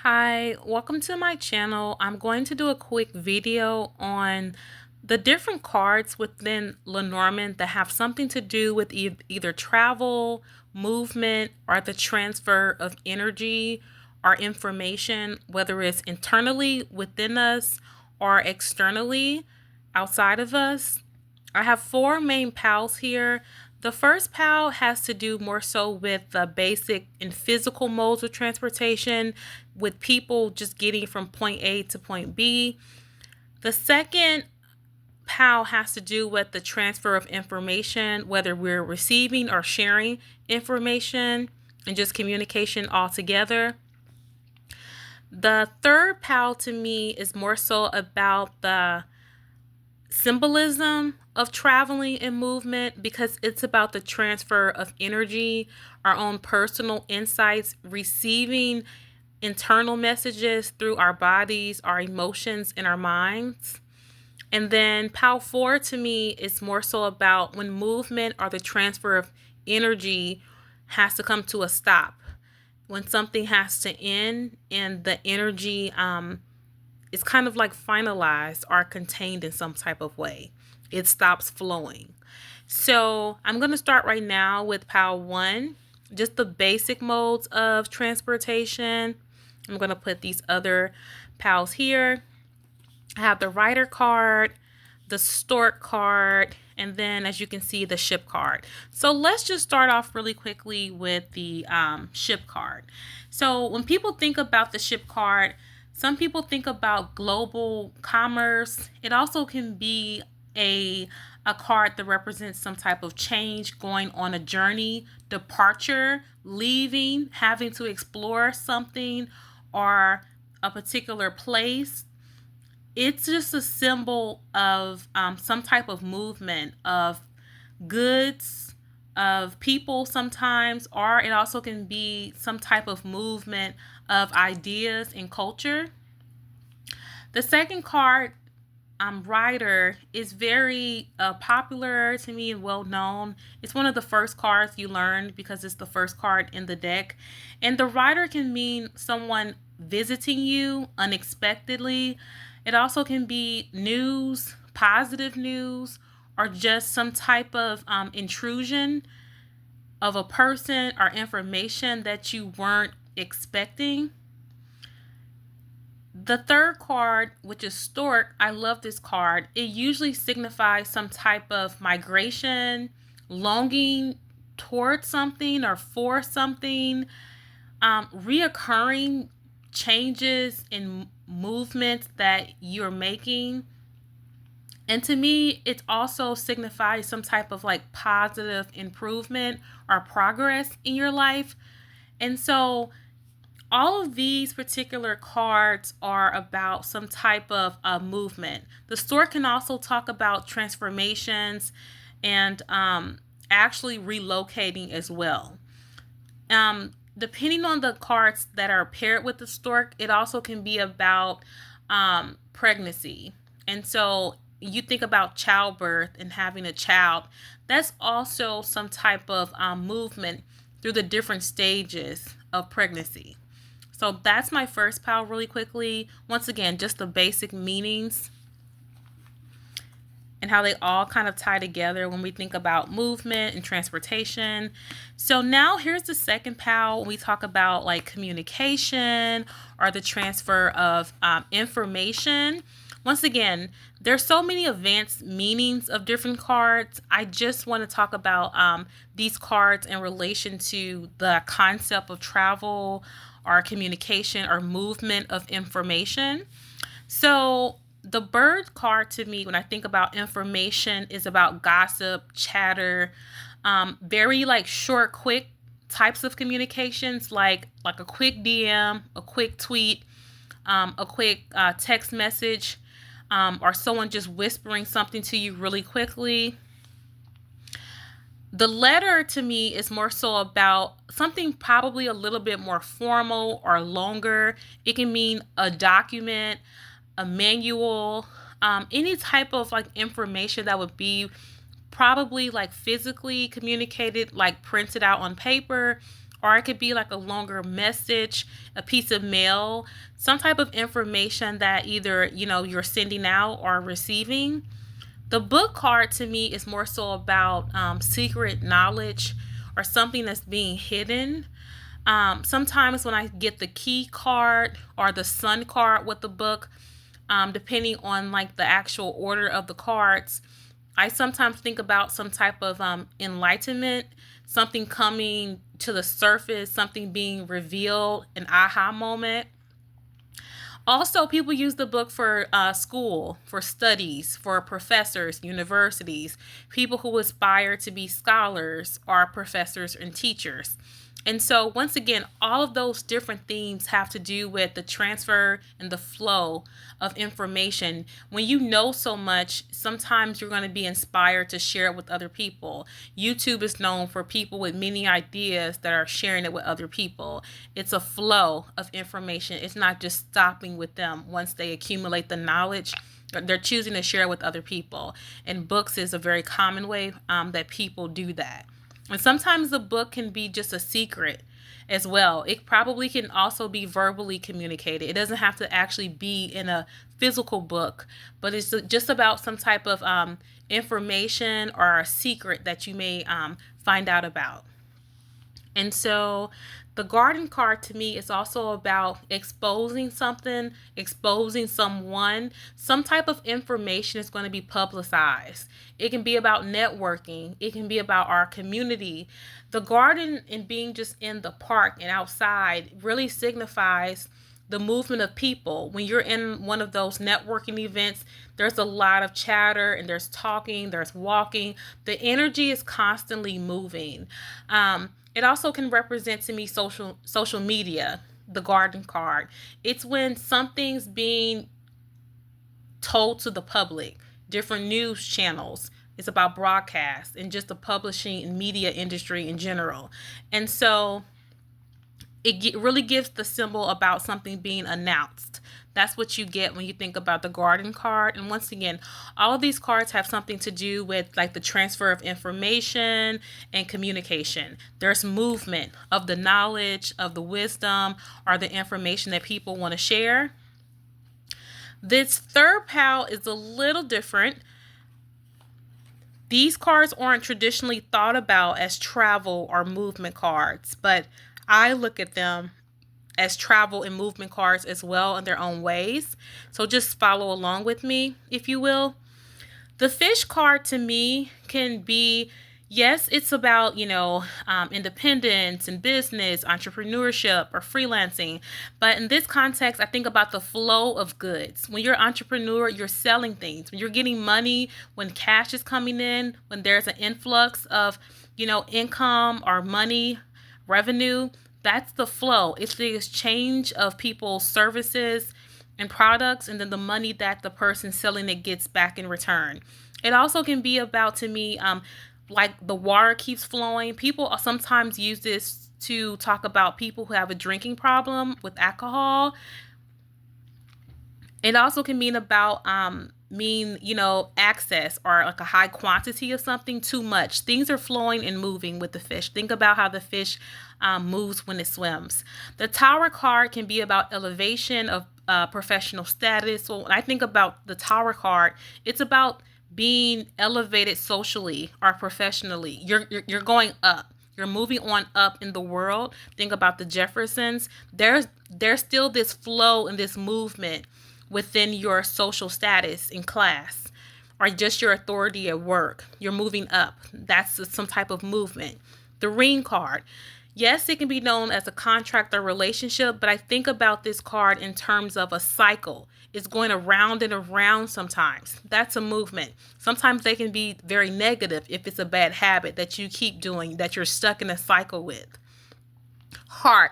Hi, welcome to my channel. I'm going to do a quick video on the different cards within Lenormand that have something to do with either travel, movement, or the transfer of energy or information, whether it's internally within us or externally outside of us. I have four main pals here. The first pal has to do more so with the basic and physical modes of transportation, with people just getting from point A to point B. The second pal has to do with the transfer of information, whether we're receiving or sharing information and just communication altogether. The third pal to me is more so about the symbolism of traveling and movement, because it's about the transfer of energy, our own personal insights, receiving internal messages through our bodies, our emotions, and our minds. And then POW 4 to me is more so about when movement or the transfer of energy has to come to a stop, when something has to end and the energy it's kind of like finalized or contained in some type of way. It stops flowing. So I'm going to start right now with POW 1, just the basic modes of transportation. I'm going to put these other POWs here. I have the Rider card, the Stork card, and then as you can see, the ship card. So let's just start off really quickly with the ship card. So when people think about the ship card, some people think about global commerce. It also can be a card that represents some type of change, going on a journey, departure, leaving, having to explore something or a particular place. It's just a symbol of some type of movement of goods, of people sometimes, or it also can be some type of movement of ideas and culture. The second card, Rider, is very popular to me and well known. It's one of the first cards you learned because it's the first card in the deck. And the Rider can mean someone visiting you unexpectedly. It also can be news, positive news, or just some type of intrusion of a person or information that you weren't expecting. The third card, which is Stork, I love this card. It usually signifies some type of migration, longing towards something or for something, reoccurring changes in movements that you're making. And to me, it also signifies some type of like positive improvement or progress in your life. And so all of these particular cards are about some type of movement. The store can also talk about transformations and actually relocating as well. Depending on the cards that are paired with the stork, it also can be about pregnancy. And so you think about childbirth and having a child, that's also some type of movement through the different stages of pregnancy. So that's my first pal really quickly. Once again, just the basic meanings and how they all kind of tie together when we think about movement and transportation. So now here's the second pal when we talk about like communication or the transfer of information. Once again, there's so many advanced meanings of different cards. I just want to talk about these cards in relation to the concept of travel or communication or movement of information. So the bird card to me, when I think about information, is about gossip, chatter, very like short, quick types of communications, like a quick DM, a quick tweet, a quick text message, or someone just whispering something to you really quickly. The letter to me is more so about something probably a little bit more formal or longer. It can mean a document, a manual, any type of like information that would be probably like physically communicated, like printed out on paper, or it could be like a longer message, a piece of mail, some type of information that either, you're sending out or receiving. The book card to me is more so about secret knowledge or something that's being hidden. Sometimes when I get the key card or the sun card with the book, depending on like the actual order of the cards, I sometimes think about some type of enlightenment, something coming to the surface, something being revealed, an aha moment. Also, people use the book for school, for studies, for professors, universities, people who aspire to be scholars or professors and teachers. And so, once again, all of those different themes have to do with the transfer and the flow of information. When you know so much, sometimes you're going to be inspired to share it with other people. YouTube is known for people with many ideas that are sharing it with other people. It's a flow of information. It's not just stopping with them once they accumulate the knowledge. They're choosing to share it with other people. And books is a very common way that people do that. And sometimes the book can be just a secret as well. It probably can also be verbally communicated. It doesn't have to actually be in a physical book, but it's just about some type of information or a secret that you may find out about. And so the garden card to me is also about exposing something, exposing someone. Some type of information is going to be publicized. It can be about networking. It can be about our community. The garden and being just in the park and outside really signifies the movement of people. When you're in one of those networking events, there's a lot of chatter and there's talking, there's walking. The energy is constantly moving. It also can represent to me social media, the garden card. It's when something's being told to the public, different news channels. It's about broadcast and just the publishing and media industry in general. And so it really gives the symbol about something being announced. That's what you get when you think about the garden card. And once again, all of these cards have something to do with like the transfer of information and communication. There's movement of the knowledge, of the wisdom, or the information that people want to share. This third pile is a little different. These cards aren't traditionally thought about as travel or movement cards, but I look at them as travel and movement cards as well in their own ways. So just follow along with me, if you will. The fish card to me can be, yes, it's about, independence and business, entrepreneurship, or freelancing. But in this context, I think about the flow of goods. When you're an entrepreneur, you're selling things. When you're getting money, when cash is coming in, when there's an influx of, income or money, revenue, that's the flow. It's the exchange of people's services and products, and then the money that the person selling it gets back in return. It also can be about, to me, like the water keeps flowing. People sometimes use this to talk about people who have a drinking problem with alcohol. It also can mean about access or like a high quantity of something, too much. Things are flowing and moving with the fish. Think about how the fish moves when it swims. The tower card can be about elevation of professional status. So when I think about the tower card, it's about being elevated socially or professionally. You're going up. You're moving on up in the world. Think about the Jeffersons. There's still this flow and this movement within your social status in class or just your authority at work. You're moving up. That's some type of movement. The ring card. Yes, it can be known as a contract or relationship, but I think about this card in terms of a cycle. It's going around and around sometimes. That's a movement. Sometimes they can be very negative if it's a bad habit that you keep doing, that you're stuck in a cycle with. Heart.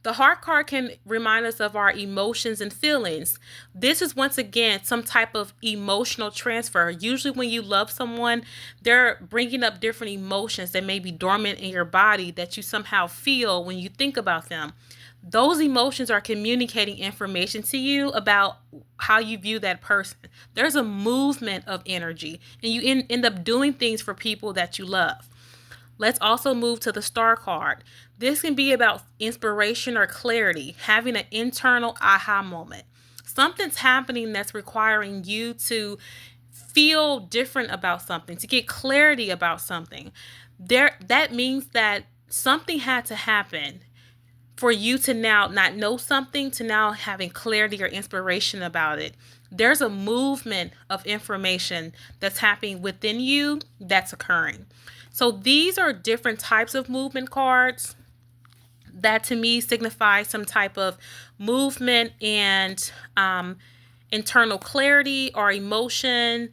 The heart card can remind us of our emotions and feelings. This is once again some type of emotional transfer. Usually when you love someone, they're bringing up different emotions that may be dormant in your body that you somehow feel when you think about them. Those emotions are communicating information to you about how you view that person. There's a movement of energy, and you end up doing things for people that you love. Let's also move to the star card. This can be about inspiration or clarity, having an internal aha moment. Something's happening that's requiring you to feel different about something, to get clarity about something. That means that something had to happen for you to now not know something to now having clarity or inspiration about it. There's a movement of information that's happening within you that's occurring. So these are different types of movement cards that to me signify some type of movement and internal clarity or emotion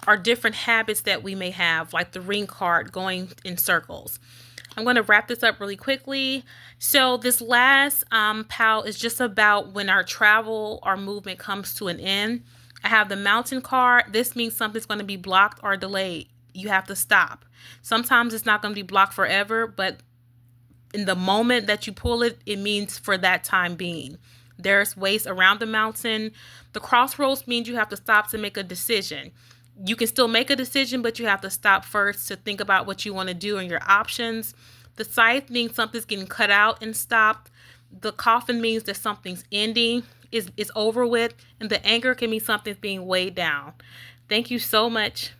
or different habits that we may have, like the ring card going in circles. I'm going to wrap this up really quickly. So this last pal is just about when our travel or movement comes to an end. I have the mountain card. This means something's going to be blocked or delayed. You have to stop. Sometimes it's not going to be blocked forever, but in the moment that you pull it, it means for that time being. There's ways around the mountain. The crossroads means you have to stop to make a decision. You can still make a decision, but you have to stop first to think about what you want to do and your options. The scythe means something's getting cut out and stopped. The coffin means that something's ending, is over with. And the anchor can mean something's being weighed down. Thank you so much.